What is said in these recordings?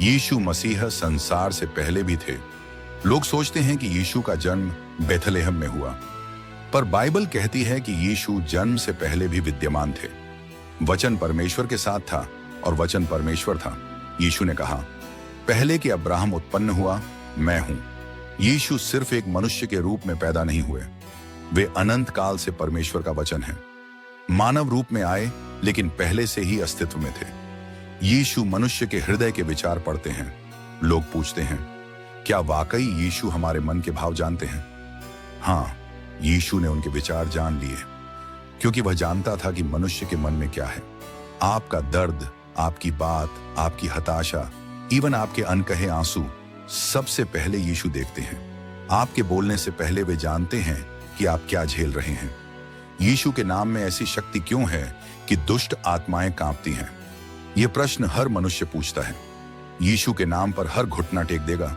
यीशु मसीह संसार से पहले भी थे। लोग सोचते हैं कि यीशु का जन्म बेथलेहम में हुआ, पर बाइबल कहती है कि यीशु जन्म से पहले भी विद्यमान थे। वचन परमेश्वर के साथ था और वचन परमेश्वर था। यीशु ने कहा, पहले कि अब्राहम उत्पन्न हुआ, मैं हूं। यीशु सिर्फ एक मनुष्य के रूप में पैदा नहीं हुए, वे अनंत काल से परमेश्वर का वचन है। मानव रूप में आए, लेकिन पहले से ही अस्तित्व में थे। यीशु मनुष्य के हृदय के विचार पढ़ते हैं। लोग पूछते हैं, क्या वाकई यीशु हमारे मन के भाव जानते हैं? हाँ, यीशु ने उनके विचार जान लिए, क्योंकि वह जानता था कि मनुष्य के मन में क्या है। आपका दर्द, आपकी बात, आपकी हताशा, इवन आपके अनकहे आंसू, सबसे पहले यीशु देखते हैं। आपके बोलने से पहले वे जानते हैं कि आप क्या झेल रहे हैं। यीशु के नाम में ऐसी शक्ति क्यों है कि दुष्ट आत्माएं कांपती हैं? यह प्रश्न हर मनुष्य पूछता है। यीशु के नाम पर हर घुटना टेक देगा,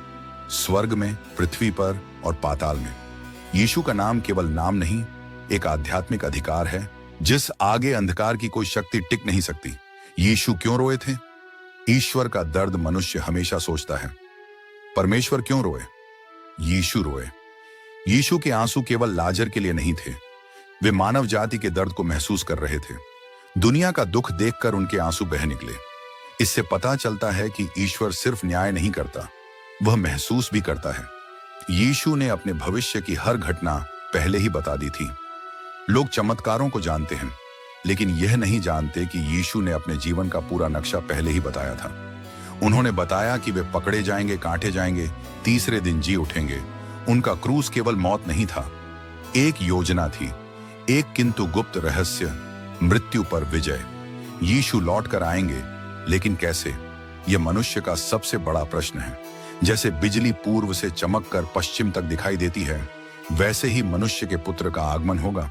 स्वर्ग में, पृथ्वी पर और पाताल में। यीशु का नाम केवल नाम नहीं, एक आध्यात्मिक अधिकार है जिस आगे अंधकार की कोई शक्ति टिक नहीं सकती। यीशु क्यों रोए थे? ईश्वर का दर्द मनुष्य हमेशा सोचता है। परमेश्वर क्यों रोए? यीशु रोए। यीशु के आंसू केवल लाजर के लिए नहीं थे, वे मानव जाति के दर्द को महसूस कर रहे थे। दुनिया का दुख देखकर उनके आंसू बह निकले। इससे पता चलता है कि ईश्वर सिर्फ न्याय नहीं करता, वह महसूस भी करता है। यीशु ने अपने भविष्य की हर घटना पहले ही बता दी थी। लोग चमत्कारों को जानते हैं, लेकिन यह नहीं जानते कि यीशु ने अपने जीवन का पूरा नक्शा पहले ही बताया था। उन्होंने बताया कि वे पकड़े जाएंगे, काटे जाएंगे, तीसरे दिन जी उठेंगे। उनका क्रूस केवल मौत नहीं था, एक योजना थी, एक किंतु गुप्त रहस्य, मृत्यु पर विजय। यीशु लौट कर आएंगे, लेकिन कैसे? यह मनुष्य का सबसे बड़ा प्रश्न है। जैसे बिजली पूर्व से चमक कर पश्चिम तक दिखाई देती है, वैसे ही मनुष्य के पुत्र का आगमन होगा।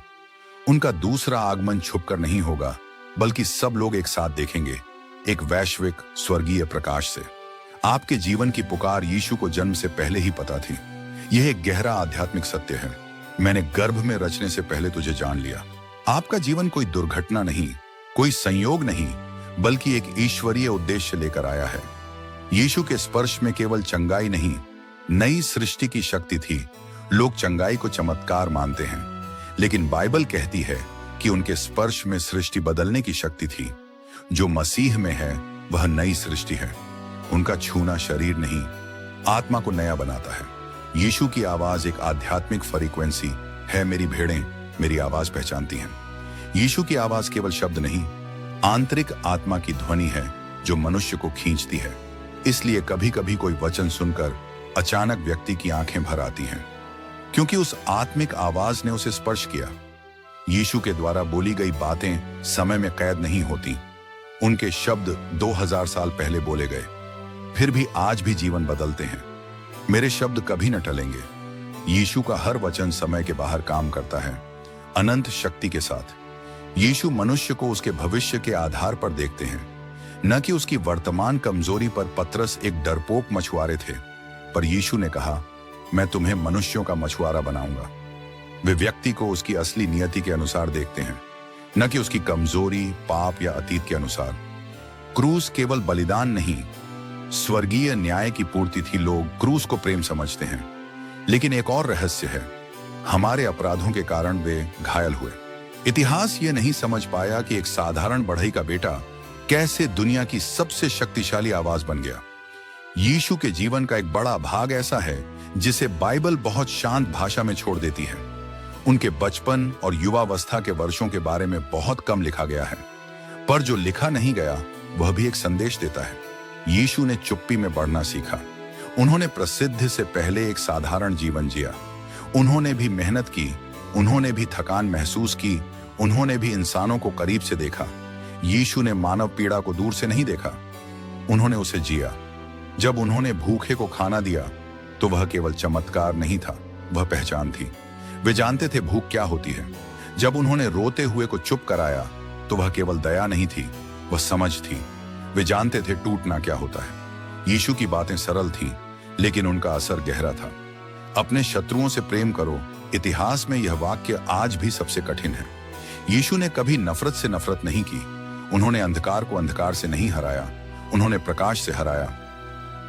उनका दूसरा आगमन छुपकर नहीं होगा, बल्कि सब लोग एक साथ देखेंगे, एक वैश्विक स्वर्गीय प्रकाश से। आपके जीवन की पुकार यीशु को जन्म से पहले ही पता थी। यह एक गहरा आध्यात्मिक सत्य है। मैंने गर्भ में रचने से पहले तुझे जान लिया। आपका जीवन कोई दुर्घटना नहीं, कोई संयोग नहीं, बल्कि एक ईश्वरीय उद्देश्य लेकर आया है। यीशु के स्पर्श में केवल चंगाई नहीं, नई सृष्टि की शक्ति थी। लोग चंगाई को चमत्कार मानते हैं, लेकिन बाइबल कहती है कि उनके स्पर्श में सृष्टि बदलने की शक्ति थी। जो मसीह में है वह नई सृष्टि है। उनका छूना शरीर नहीं, आत्मा को नया बनाता है। यीशु की आवाज एक आध्यात्मिक फ्रीक्वेंसी है। मेरी भेड़ें मेरी आवाज पहचानती हैं। यीशु की आवाज केवल शब्द नहीं, आंतरिक आत्मा की ध्वनि है जो मनुष्य को खींचती है। इसलिए कभी कभी कोई वचन सुनकर अचानक व्यक्ति की आंखें भर आती हैं, क्योंकि उस आत्मिक आवाज ने उसे स्पर्श किया। यीशु के द्वारा बोली गई बातें समय में कैद नहीं होती। उनके शब्द 2000 साल पहले बोले गए, फिर भी आज भी जीवन बदलते हैं। मेरे शब्द कभी न टलेंगे। यीशु का हर वचन समय के बाहर काम करता है, अनंत शक्ति के साथ। यीशु मनुष्य को उसके भविष्य के आधार पर देखते हैं, न कि उसकी वर्तमान कमजोरी पर। पतरस एक डरपोक मछुआरे थे, पर यीशु ने कहा, मैं तुम्हें मनुष्यों का मछुआरा बनाऊंगा। वे व्यक्ति को उसकी असली नियति के अनुसार देखते हैं, न कि उसकी कमजोरी, पाप या अतीत के अनुसार। क्रूस केवल बलिदान नहीं, स्वर्गीय न्याय की पूर्ति थी। लोग क्रूस को प्रेम समझते हैं, लेकिन एक और रहस्य है, हमारे अपराधों के कारण वे घायल हुए। इतिहास ये नहीं समझ पाया कि एक साधारण बढ़ई का बेटा कैसे दुनिया की सबसे शक्तिशाली आवाज बन गया। यीशु के जीवन का एक बड़ा भाग ऐसा है जिसे बाइबल बहुत शांत भाषा में छोड़ देती है। उनके बचपन और युवावस्था के वर्षों के बारे में बहुत कम लिखा गया है, पर जो लिखा नहीं गया वह भी एक संदेश देता है। यीशु ने चुप्पी में बढ़ना सीखा। उन्होंने प्रसिद्ध से पहले एक साधारण जीवन जिया। उन्होंने भी मेहनत की, उन्होंने भी थकान महसूस की, उन्होंने भी इंसानों को करीब से देखा। यीशु ने मानव पीड़ा को दूर से नहीं देखा, उन्होंने उसे जिया। जब उन्होंने भूखे को खाना दिया तो वह केवल चमत्कार नहीं था, वह पहचान थी। वे जानते थे भूख क्या होती है। जब उन्होंने रोते हुए को चुप कराया तो वह केवल दया नहीं थी, वह समझ थी। वे जानते थे टूटना क्या होता है। यीशु की बातें सरल थीं, लेकिन उनका असर गहरा था। अपने शत्रुओं से प्रेम करो, इतिहास में यह वाक्य आज भी सबसे कठिन है। यीशु ने कभी नफरत से नफरत नहीं की। उन्होंने अंधकार को अंधकार से नहीं हराया, उन्होंने प्रकाश से हराया।